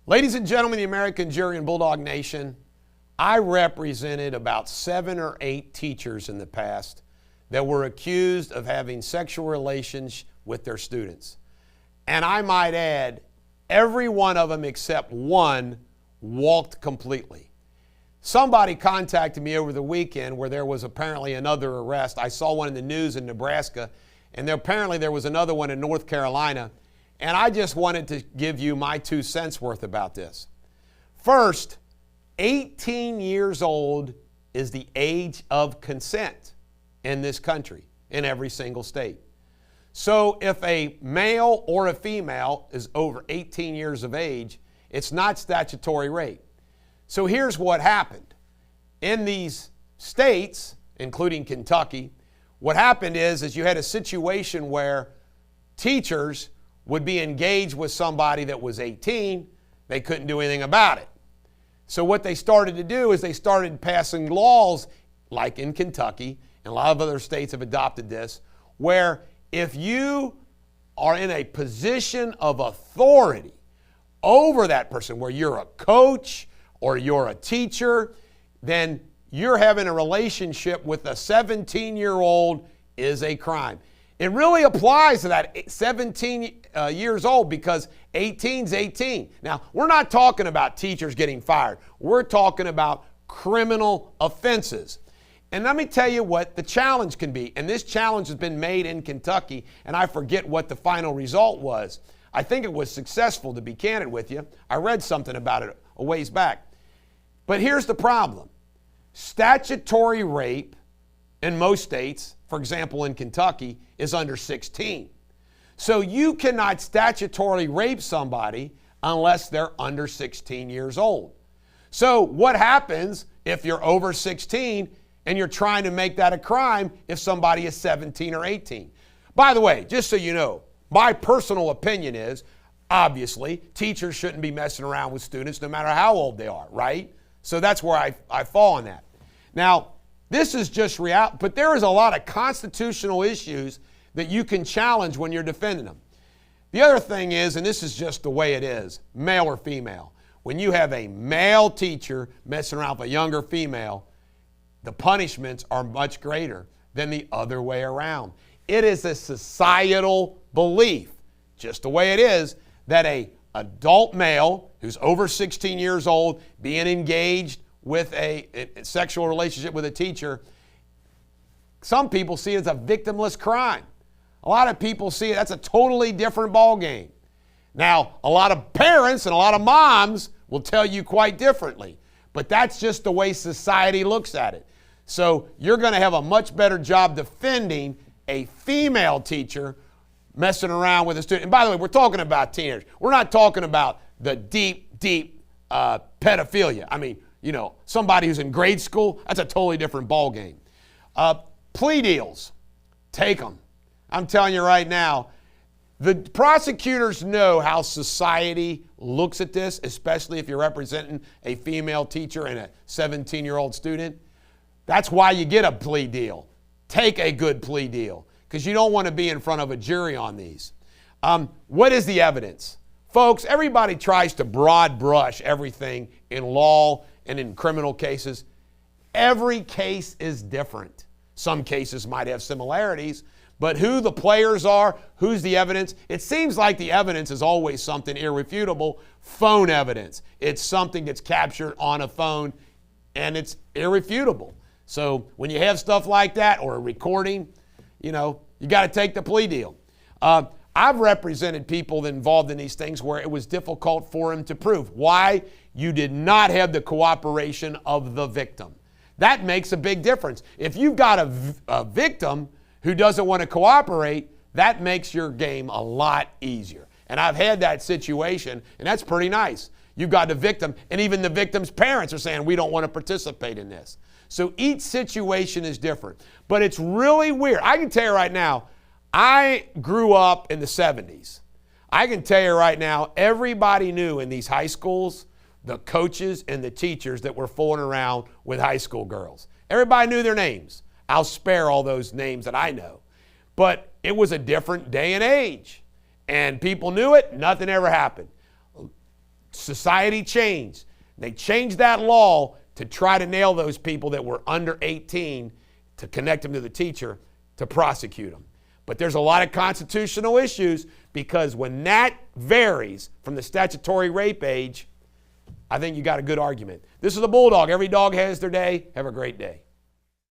Ladies and gentlemen, the American Jury and Bulldog Nation, I represented about 7 or 8 teachers in the past that were accused of having sexual relations with their students. And I might add, every one of them except one walked completely. Somebody contacted me over the weekend where there was apparently another arrest. I saw one in the news in Nebraska, and apparently there was another one in North Carolina. And I just wanted to give you my 2 cents worth about this. First, 18 years old is the age of consent in this country, in every single state. So if a male or a female is over 18 years of age, it's not statutory rape. So here's what happened. In these states, including Kentucky, what happened is you had a situation where teachers would be engaged with somebody that was 18, they couldn't do anything about it. So what they started to do is they started passing laws, like in Kentucky, and a lot of other states have adopted this, where if you are in a position of authority over that person, where you're a coach or you're a teacher, then you're having a relationship with a 17-year-old is a crime. It really applies to that 17 years old because 18's 18. Now, we're not talking about teachers getting fired. We're talking about criminal offenses. And let me tell you what the challenge can be. And this challenge has been made in Kentucky, and I forget what the final result was. I think it was successful, to be candid with you. I read something about it a ways back. But here's the problem. Statutory rape in most states, for example in Kentucky, is under 16. So you cannot statutorily rape somebody unless they're under 16 years old. So what happens if you're over 16 and you're trying to make that a crime if somebody is 17 or 18? By the way, just so you know, my personal opinion is, obviously, teachers shouldn't be messing around with students no matter how old they are, right? So that's where I fall on that. Now, this is just reality, but there is a lot of constitutional issues that you can challenge when you're defending them. The other thing is, and this is just the way it is, male or female, when you have a male teacher messing around with a younger female, the punishments are much greater than the other way around. It is a societal belief, just the way it is, that a adult male who's over 16 years old being engaged with a sexual relationship with a teacher, some people see it as a victimless crime. A lot of people see it, that's a totally different ballgame. Now, a lot of parents and a lot of moms will tell you quite differently, but that's just the way society looks at it. So you're going to have a much better job defending a female teacher messing around with a student. And by the way, we're talking about teenagers. We're not talking about the deep pedophilia. I mean, you know, somebody who's in grade school, that's a totally different ballgame. Plea deals, take them. I'm telling you right now, the prosecutors know how society looks at this, especially if you're representing a female teacher and a 17-year-old student. That's why you get a plea deal. Take a good plea deal, because you don't want to be in front of a jury on these. What is the evidence? Folks, everybody tries to broad brush everything in law and in criminal cases. Every case is different. Some cases might have similarities, but who the players are, who's the evidence, it seems like the evidence is always something irrefutable. Phone evidence. It's something that's captured on a phone, and it's irrefutable. So when you have stuff like that or a recording, you know, you got to take the plea deal. I've represented people involved in these things where it was difficult for them to prove. Why? You did not have the cooperation of the victim. That makes a big difference. If you've got a victim who doesn't want to cooperate, that makes your game a lot easier. And I've had that situation, and that's pretty nice. You've got the victim, and even the victim's parents are saying, we don't want to participate in this. So each situation is different. But it's really weird. I can tell you right now, I grew up in the 70s. I can tell you right now, everybody knew in these high schools, the coaches and the teachers that were fooling around with high school girls. Everybody knew their names. I'll spare all those names that I know. But it was a different day and age. And people knew it, nothing ever happened. society changed. They changed that law to try to nail those people that were under 18 to connect them to the teacher to prosecute them. But there's a lot of constitutional issues because when that varies from the statutory rape age, I think you got a good argument. This is the Bulldog. Every dog has their day. Have a great day.